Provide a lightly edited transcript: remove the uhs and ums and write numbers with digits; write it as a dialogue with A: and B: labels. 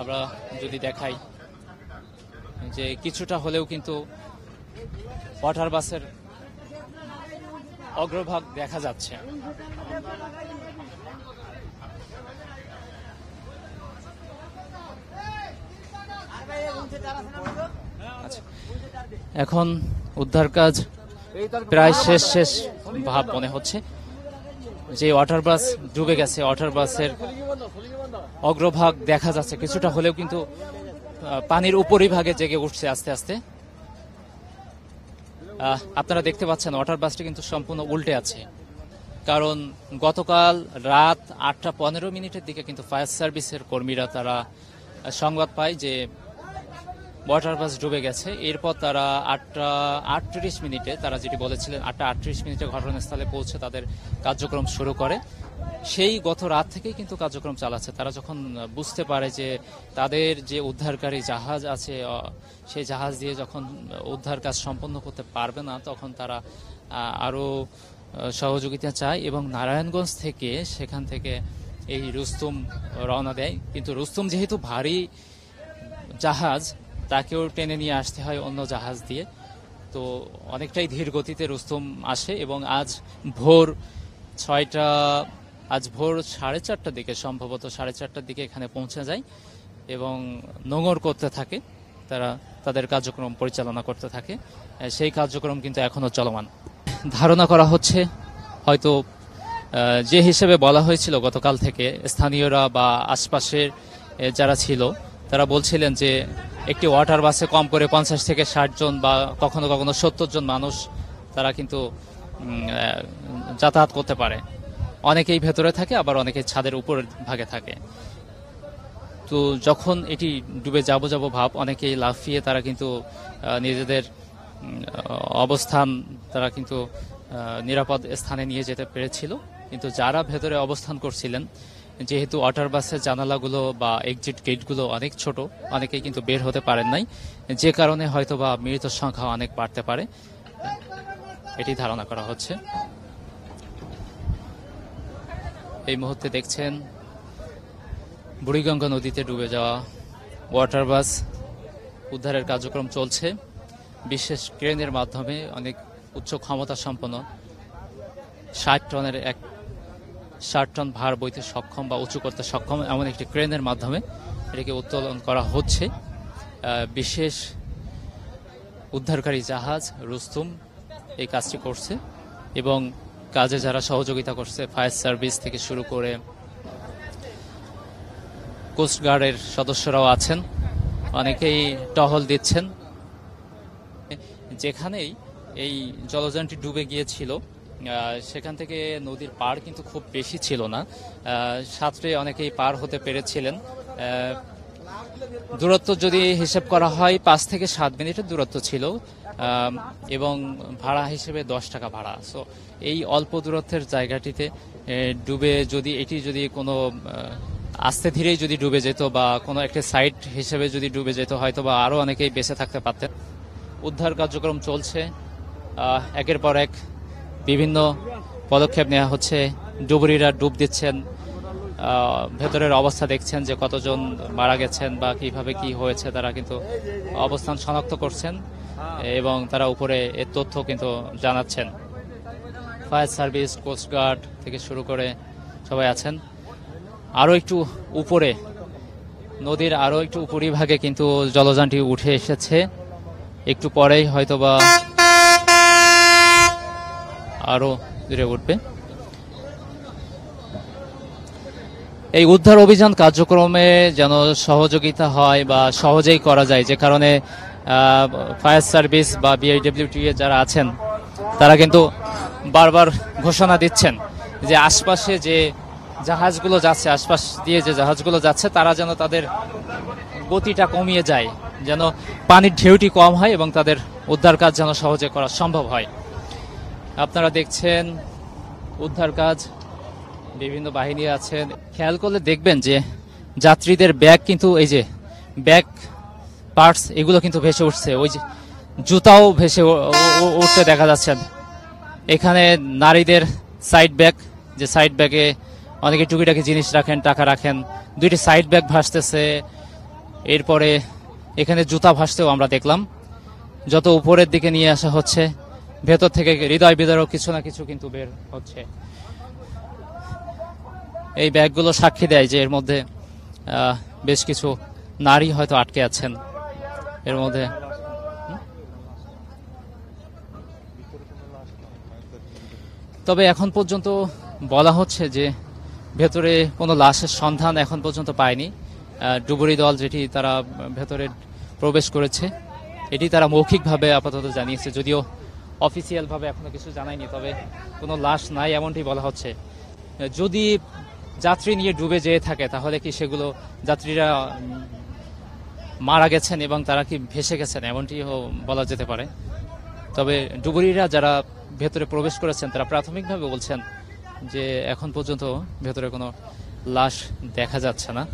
A: আমরা যদি দেখাই যে কিছুটা হলেও কিন্তু ওয়াটার বাসের অগ্রভাগ দেখা যাচ্ছে। এখন উদ্ধার কাজ প্রায় শেষ ভাব মনে হচ্ছে। যে ওয়াটার বাস ডুবে গেছে, ওয়াটার বাসের অগ্রভাগ দেখা যাচ্ছে, কিছুটা হলেও কিন্তু পানির উপরিভাগে জেগে উঠছে আস্তে আস্তে। আপনারা দেখতে পাচ্ছেন ওয়াটার বাসটি কিন্তু সম্পূর্ণ উল্টে আছে, কারণ গতকাল রাত 8:15 দিকে কিন্তু ফায়ার সার্ভিসের কর্মীরা তারা সংবাদ পায় যে ওয়াটার বাস ডুবে গেছে। এরপর তারা 8:38 তারা যেটি বলেছিলেন 8:38 ঘটনাস্থলে পৌঁছে তাদের কার্যক্রম শুরু করে। সেই গত রাত থেকেই কিন্তু কার্যক্রম চালাচ্ছে। তারা যখন বুঝতে পারে যে তাদের যে উদ্ধারকারী জাহাজ আছে সেই জাহাজ দিয়ে যখন উদ্ধার কাজ সম্পন্ন করতে পারবে না, তখন তারা আরও সহযোগিতা চায় এবং নারায়ণগঞ্জ থেকে সেখান থেকে এই রুস্তুম রওনা দেয়। কিন্তু রুস্তুম যেহেতু ভারী জাহাজ, তাকেও টেনে নিয়ে আসতে হয় অন্য জাহাজ দিয়ে, তো অনেকটাই ধীর গতিতে রুস্তুম আসে এবং আজ ভোর 4:30 দিকে, সম্ভবত 4:30 দিকে এখানে পৌঁছে যায় এবং নোঙর করতে থাকে। তারা তাদের কার্যক্রম পরিচালনা করতে থাকে। সেই কার্যক্রম কিন্তু এখনো চলমান। ধারণা করা হচ্ছে হয়তো যে হিসেবে বলা হয়েছিল গতকাল থেকে, স্থানীয়রা বা আশপাশের যারা ছিল তারা বলছিলেন যে একটি ওয়াটার বাসে কম করে 50 থেকে 60 জন বা কখনো কখনো 70 জন মানুষ তারা কিন্তু যাতায়াত করতে পারে। অনেকেই ভেতরে থাকে, আবার অনেকেই ছাদের উপর ভাগে থাকে। তো যখন এটি ডুবে যাব ভাব, অনেকেই লাফিয়ে তারা কিন্তু নিজেদের অবস্থান তারা কিন্তু নিরাপদ স্থানে নিয়ে যেতে পেরেছিল। কিন্তু যারা ভেতরে অবস্থান করছিলেন, যেহেতু ওয়াটার বাসের জানালাগুলো বা এক্সিট গেটগুলো অনেক ছোট, অনেকেই কিন্তু বের হতে পারেন নাই, যে কারণে হয়তো বা মৃতের সংখ্যা অনেক বাড়তে পারে, এটি ধারণা করা হচ্ছে। এই মুহূর্তে দেখছেন বুড়িগঙ্গা নদীতে ডুবে যাওয়া ওয়াটার বাস উদ্ধারের কার্যক্রম চলছে। বিশেষ ক্রেনের মাধ্যমে অনেক উচ্চ ক্ষমতা সম্পন্ন 60 টন ভার বইতে সক্ষম বা উঁচু করতে সক্ষম এমন একটি ক্রেনের মাধ্যমে এটিকে উত্তোলন করা হচ্ছে। বিশেষ উদ্ধারকারী জাহাজ রুস্তুম এই কাজটি করছে এবং কাজে যারা সহযোগিতা করছে, ফায়ার সার্ভিস থেকে শুরু করে কোস্টগার্ডের সদস্যরাও আছেন, অনেকেই টহল দিচ্ছেন। যেখানেই এই জলযানটি ডুবে গিয়েছিল সেখান থেকে নদীর পার কিন্তু খুব বেশি ছিল না, সাঁতরে অনেকেই পার হতে পেরেছিলেন। দূরত্ব যদি হিসেব করা হয় 5 থেকে 7 মিনিটের দূরত্ব ছিল এবং ভাড়া হিসেবে 10 টাকা ভাড়া। সো এই অল্প দূরত্বের জায়গাটিতে ডুবে যদি কোনো আস্তে ধীরেই যদি ডুবে যেত বা কোনো একটা সাইট হিসেবে যদি ডুবে যেত, হয়তো বা আরও অনেকেই বেঁচে থাকতে পারতেন। উদ্ধার কার্যক্রম চলছে, একের পর এক বিভিন্ন পদক্ষেপ নেওয়া হচ্ছে। ডুবুরিরা ডুব দিচ্ছেন, ভেতরের অবস্থা দেখছেন যে কতজন মারা গেছেন বা কিভাবে কি হয়েছে, তারা কিন্তু অবস্থান শনাক্ত করছেন এবং তারা উপরে এর তথ্য কিন্তু জানাচ্ছেন। ফায়ার সার্ভিস, কোস্টগার্ড থেকে শুরু করে সবাই আছেন। আরও একটু উপরে, নদীর আরও একটু উপরিভাগে কিন্তু জলযানটি উঠে এসেছে। একটু পরেই হয়তোবা আরো দূরে উঠবে। এই উদ্ধার অভিযান কার্যক্রমে যেন সহযোগিতা হয় বা সহজেই করা যায়, যে কারণে ফায়ার সার্ভিস বা বিআইডব্লিউটি যারা আছেন তারা কিন্তু বারবার ঘোষণা দিচ্ছেন যে আশপাশে যে জাহাজগুলো যাচ্ছে, আশপাশ দিয়ে যে জাহাজগুলো যাচ্ছে, তারা যেন তাদের গতিটা কমিয়ে যায়, যেন পানির ঢেউটি কম হয় এবং তাদের উদ্ধার কাজ যেন সহজে করা সম্ভব হয়। আপনারা দেখছেন উদ্ধার কাজ, বিভিন্ন বাহিনী আছেন। খেয়াল করলে দেখবেন যে যাত্রীদের ব্যাগ কিন্তু, এই যে ব্যাগ পার্টস, এগুলো কিন্তু ভেসে উঠছে। ওই যে জুতাও ভেসে উঠতে দেখা যাচ্ছে। এখানে নারীদের সাইড ব্যাগ, যে সাইড ব্যাগে অনেকে টুকিটাকি জিনিস রাখেন, টাকা রাখেন, দুইটি সাইড ব্যাগ ভাসতেছে। এরপরে এখানে জুতা ভাসতেও আমরা দেখলাম। যত উপরের দিকে নিয়ে আসা হচ্ছে, ভেতর থেকে হৃদয় বিদারক কিছু না কিছু কিন্তু বের হচ্ছে। এই ব্যাগগুলো সাক্ষী দেয় যে এর মধ্যে বেশ কিছু নারী হয়তো আটকে আছেন এর মধ্যে। তবে এখন পর্যন্ত বলা হচ্ছে যে ভেতরে কোনো লাশের সন্ধান এখন পর্যন্ত পায়নি। ডুবুরি দল যেটি তারা ভেতরে প্রবেশ করেছে এটি তারা মৌখিকভাবে আপাতত জানিয়েছে, যদিও অফিসিয়াল ভাবে এখনো কিছু জানায়নি। তবে কোনো লাশ নাই এমনটি বলা হচ্ছে। যদি যাত্রী নিয়ে ডুবে যেয়ে থাকে তাহলে কি সেগুলো যাত্রীরা মারা গেছেন এবং তারা কি ভেসে গেছেন এমনটিও বলা যেতে পারে। তবে ডুবুরিরা যারা ভেতরে প্রবেশ করেছেন তারা প্রাথমিকভাবে বলছেন যে এখন পর্যন্ত ভেতরে কোনো লাশ দেখা যাচ্ছে না।